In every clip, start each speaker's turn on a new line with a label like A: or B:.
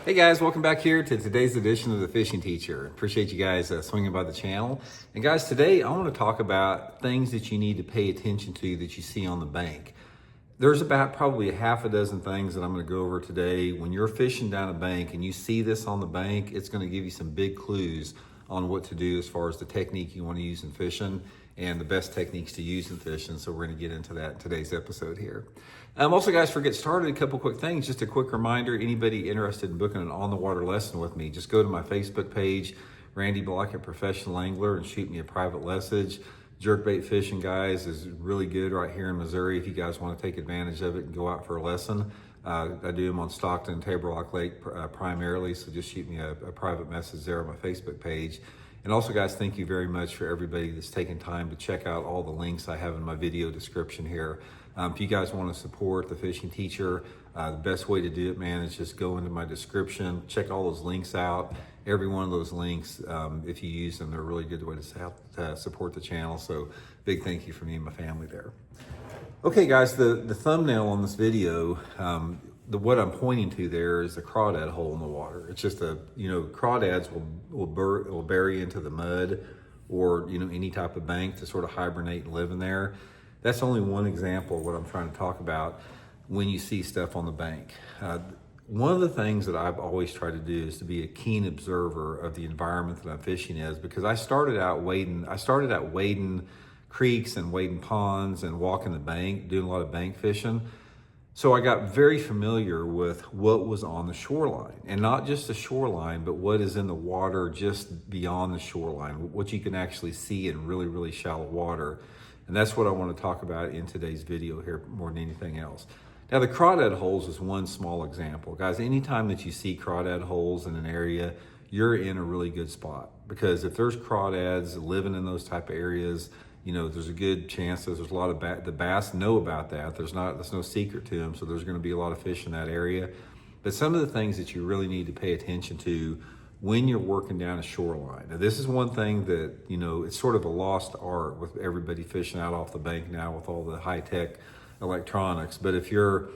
A: Hey guys, welcome back here to today's edition of The Fishing Teacher. Appreciate you guys swinging by the channel. And guys, today I want to talk about things that you need to pay attention to that you see on the bank. There's about probably a half a dozen things that I'm going to go over today. When you're fishing down a bank and you see this on the bank, it's going to give you some big clues on what to do as far as the technique you want to use in fishing and the best techniques to use in fishing. So we're going to get into that in today's episode here. Also, guys, for get started, a couple quick things. Just a quick reminder, anybody interested in booking an on-the-water lesson with me, just go to my Facebook page, Randy Blaukat Professional Angler, and shoot me a private message. Jerkbait fishing, guys, is really good right here in Missouri if you guys want to take advantage of it and go out for a lesson. I do them on Stockton and Table Rock Lake primarily, so just shoot me a private message there on my Facebook page. And also, guys, thank you very much for everybody that's taken time to check out all the links I have in my video description here. If you guys want to support the Fishing Teacher, the best way to do it, man, is just go into my description, check all those links out. Every one of those links, if you use them, they're a really good way to support the channel. So big thank you from me and my family there. Okay, guys, the thumbnail on this video, what I'm pointing to there is the crawdad hole in the water. It's just crawdads will bury into the mud or, any type of bank to sort of hibernate and live in there. That's only one example of what I'm trying to talk about when you see stuff on the bank. One of the things that I've always tried to do is to be a keen observer of the environment that I'm fishing in, because I started out wading creeks and wading ponds and walking the bank, doing a lot of bank fishing. So I got very familiar with what was on the shoreline, and not just the shoreline, but what is in the water just beyond the shoreline, what you can actually see in really, really shallow water. And that's what I want to talk about in today's video here more than anything else. Now, the crawdad holes is one small example. Guys, anytime that you see crawdad holes in an area, you're in a really good spot, because if there's crawdads living in those type of areas, there's a good chance that there's a lot of the bass know about that. There's no secret to them, so there's going to be a lot of fish in that area. But some of the things that you really need to pay attention to when you're working down a shoreline. Now, this is one thing that, it's sort of a lost art with everybody fishing out off the bank now with all the high-tech electronics. But if you're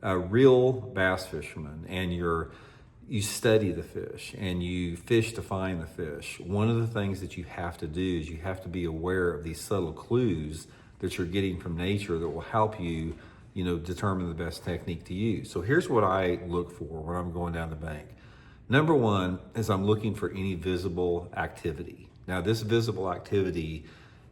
A: a real bass fisherman and you study the fish and you fish to find the fish, one of the things that you have to do is you have to be aware of these subtle clues that you're getting from nature that will help you, determine the best technique to use. So here's what I look for when I'm going down the bank. Number one is I'm looking for any visible activity. Now, this visible activity,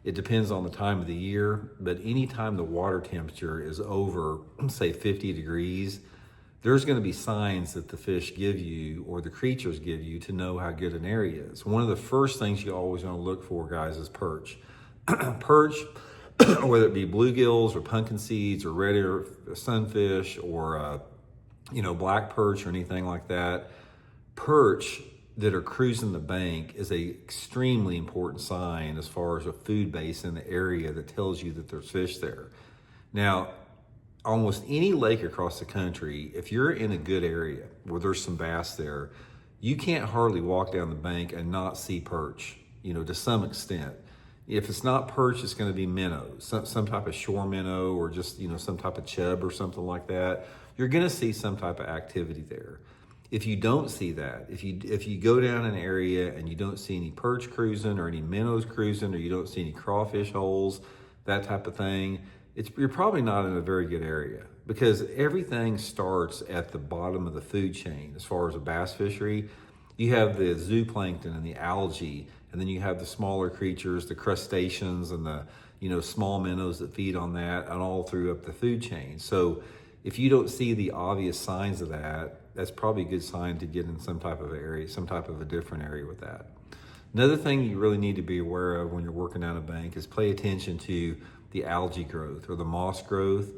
A: it depends on the time of the year, but anytime the water temperature is over, say 50 degrees, there's going to be signs that the fish give you or the creatures give you to know how good an area is. One of the first things you always want to look for, guys, is perch. Perch, whether it be bluegills or pumpkin seeds or red ear sunfish or black perch or anything like that. Perch that are cruising the bank is a extremely important sign as far as a food base in the area that tells you that there's fish there. Now, almost any lake across the country, if you're in a good area where there's some bass there, you can't hardly walk down the bank and not see perch, to some extent. If it's not perch, it's going to be minnows, some type of shore minnow or just, some type of chub or something like that. You're going to see some type of activity there. If you don't see that, if you go down an area and you don't see any perch cruising or any minnows cruising, or you don't see any crawfish holes, that type of thing, you're probably not in a very good area, because everything starts at the bottom of the food chain. As far as a bass fishery, you have the zooplankton and the algae, and then you have the smaller creatures, the crustaceans and the small minnows that feed on that, and all through up the food chain. So if you don't see the obvious signs of that, that's probably a good sign to get in some type of area, some type of a different area with that. Another thing you really need to be aware of when you're working down a bank is pay attention to the algae growth or the moss growth.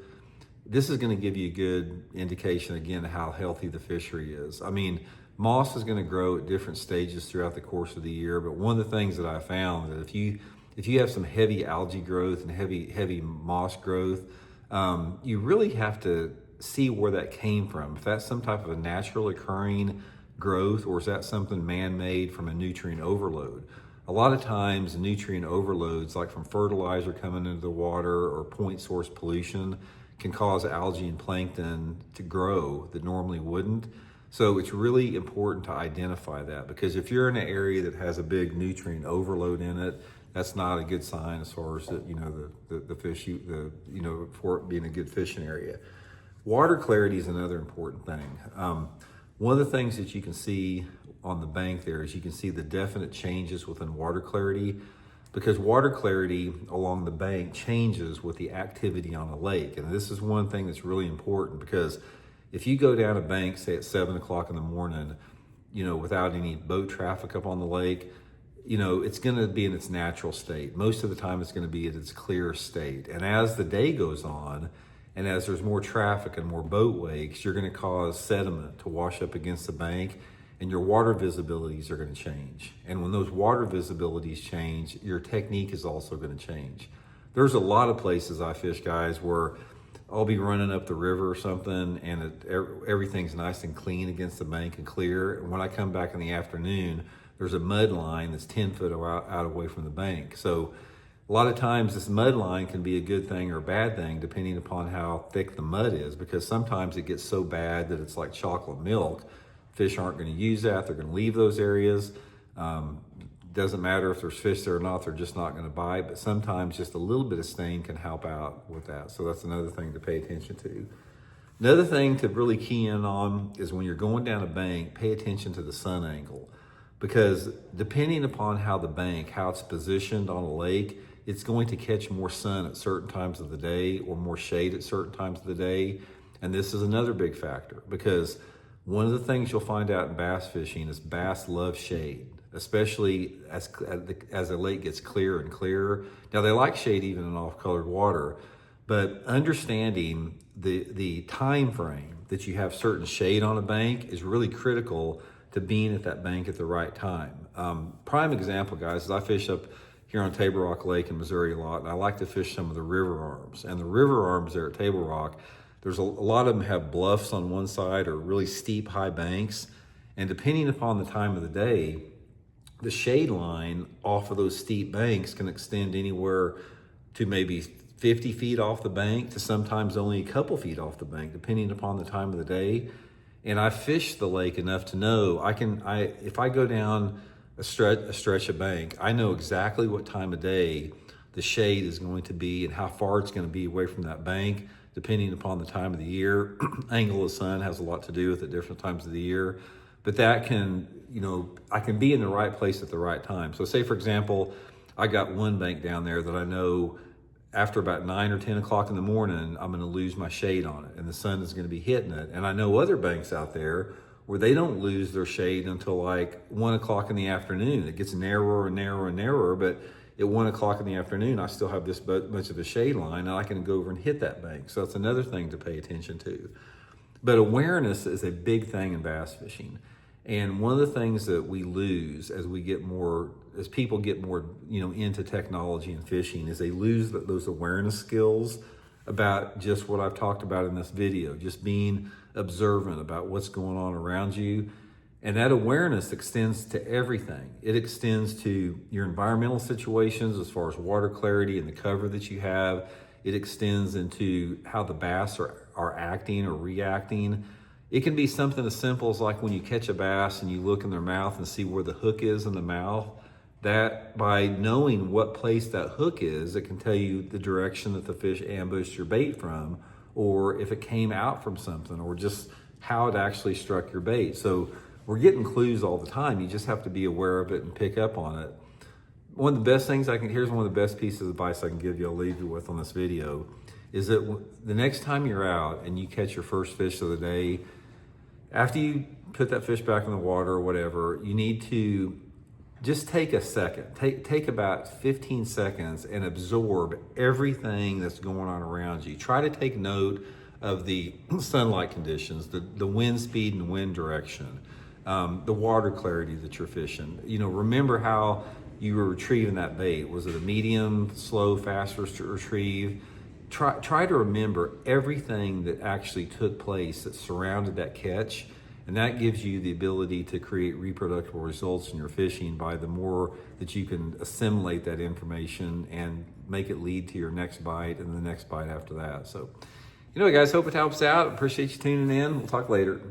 A: This is going to give you a good indication, again, of how healthy the fishery is. I mean, moss is going to grow at different stages throughout the course of the year, but one of the things that I found that if you have some heavy algae growth and heavy moss growth, you really have to see where that came from. If that's some type of a natural occurring growth, or is that something man-made from a nutrient overload? A lot of times nutrient overloads, like from fertilizer coming into the water or point source pollution, can cause algae and plankton to grow that normally wouldn't. So it's really important to identify that, because if you're in an area that has a big nutrient overload in it, that's not a good sign as far as the fish, for it being a good fishing area. Water clarity is another important thing. One of the things that you can see on the bank there is you can see the definite changes within water clarity, because water clarity along the bank changes with the activity on a lake. And this is one thing that's really important, because if you go down a bank, say at 7 o'clock in the morning, without any boat traffic up on the lake, it's going to be in its natural state. Most of the time it's going to be at its clear state. And as the day goes on, and as there's more traffic and more boat wakes, you're going to cause sediment to wash up against the bank, and your water visibilities are going to change. And when those water visibilities change, your technique is also going to change. There's a lot of places I fish, guys, where I'll be running up the river or something, and everything's nice and clean against the bank and clear. And when I come back in the afternoon, there's a mud line that's 10 foot out away from the bank. So a lot of times this mud line can be a good thing or a bad thing depending upon how thick the mud is, because sometimes it gets so bad that it's like chocolate milk. Fish aren't going to use that. They're going to leave those areas. Doesn't matter if there's fish there or not, they're just not going to bite. But sometimes just a little bit of stain can help out with that. So that's another thing to pay attention to. Another thing to really key in on is when you're going down a bank, pay attention to the sun angle. Because depending upon how it's positioned on a lake, it's going to catch more sun at certain times of the day or more shade at certain times of the day. And this is another big factor, because one of the things you'll find out in bass fishing is bass love shade, especially as the lake gets clearer and clearer. Now, they like shade even in off-colored water, but understanding the time frame that you have certain shade on a bank is really critical to being at that bank at the right time. Prime example, guys, is I fish up here on Table Rock Lake in Missouri a lot, and I like to fish some of the river arms. And the river arms there at Table Rock, there's a lot of them have bluffs on one side or really steep, high banks. And depending upon the time of the day, the shade line off of those steep banks can extend anywhere to maybe 50 feet off the bank to sometimes only a couple feet off the bank, depending upon the time of the day. And I fished the lake enough to know if I go down a stretch of bank, I know exactly what time of day the shade is going to be and how far it's going to be away from that bank, depending upon the time of the year. Angle of the sun has a lot to do with it, different times of the year. But that can, I can be in the right place at the right time. So say, for example, I got one bank down there that I know after about 9 or 10 o'clock in the morning, I'm going to lose my shade on it and the sun is going to be hitting it. And I know other banks out there where they don't lose their shade until like 1 o'clock in the afternoon. It gets narrower and narrower and narrower, but at 1 o'clock in the afternoon, I still have this much of a shade line, and I can go over and hit that bank. So that's another thing to pay attention to. But awareness is a big thing in bass fishing. And one of the things that we lose as people get more, into technology and fishing, is they lose those awareness skills about just what I've talked about in this video, just being observant about what's going on around you. And that awareness extends to everything. It extends to your environmental situations as far as water clarity and the cover that you have. It extends into how the bass are acting or reacting. It can be something as simple as like when you catch a bass and you look in their mouth and see where the hook is in the mouth, that by knowing what place that hook is, it can tell you the direction that the fish ambushed your bait from, or if it came out from something, or just how it actually struck your bait. So we're getting clues all the time. You just have to be aware of it and pick up on it. One of the best things here's one of the best pieces of advice I can give you, I'll leave you with on this video, is that the next time you're out and you catch your first fish of the day, after you put that fish back in the water or whatever, you need to just take a second, take about 15 seconds and absorb everything that's going on around you. Try to take note of the sunlight conditions, the wind speed and wind direction, the water clarity that you're fishing. Remember how you were retrieving that bait. Was it a medium, slow, faster to retrieve? Try to remember everything that actually took place that surrounded that catch, and that gives you the ability to create reproducible results in your fishing by the more that you can assimilate that information and make it lead to your next bite and the next bite after that. So, guys, hope it helps out. Appreciate you tuning in. We'll talk later.